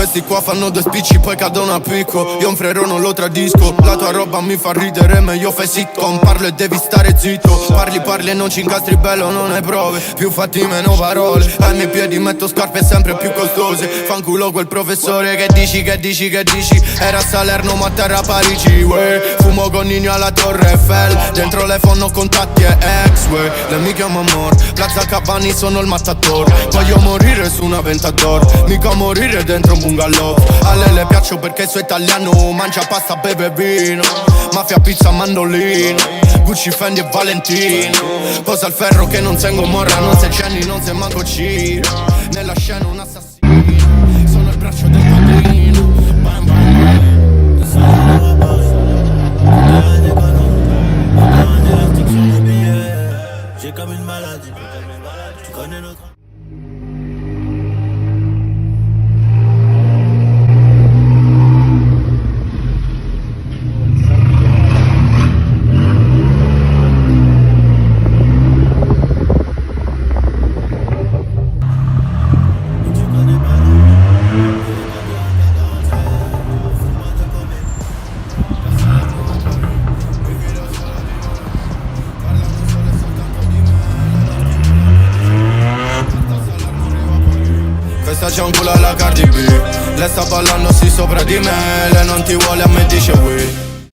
Questi qua fanno due spicci poi cadono a picco. Io un frero non lo tradisco. La tua roba mi fa ridere, meglio fai sitcom. Parlo e devi stare zitto. Parli e non ci incastri, bello, non hai prove. Più fatti meno parole. Ai miei piedi metto scarpe sempre più costose. Fanculo quel professore che dici. Era a Salerno ma a terra Parigi, wey. Fumo con Nino alla Torre Eiffel. Dentro l'iPhone ho contatti e ex, wey. Le mi chiamo amor, Plaza Cavani sono il mattatore. Voglio morire su una Ventador, mica morire dentro un bungalow. A lei le piaccio perché sono italiano. Mangia pasta, beve vino. Mafia, pizza, mandolino. Gucci, Fendi e Valentino. Posa al ferro che non sei Gomorra. Non sei Jenny, non sei manco Ciro. Nella scena un assassino. Sono il braccio del padrino. Bam bam. J'ai comme une maladie, tu connais notre... Questa c'è un culo alla Cardi B. Lei sta ballando sì sopra di me. Lei non ti vuole, a me dice oui.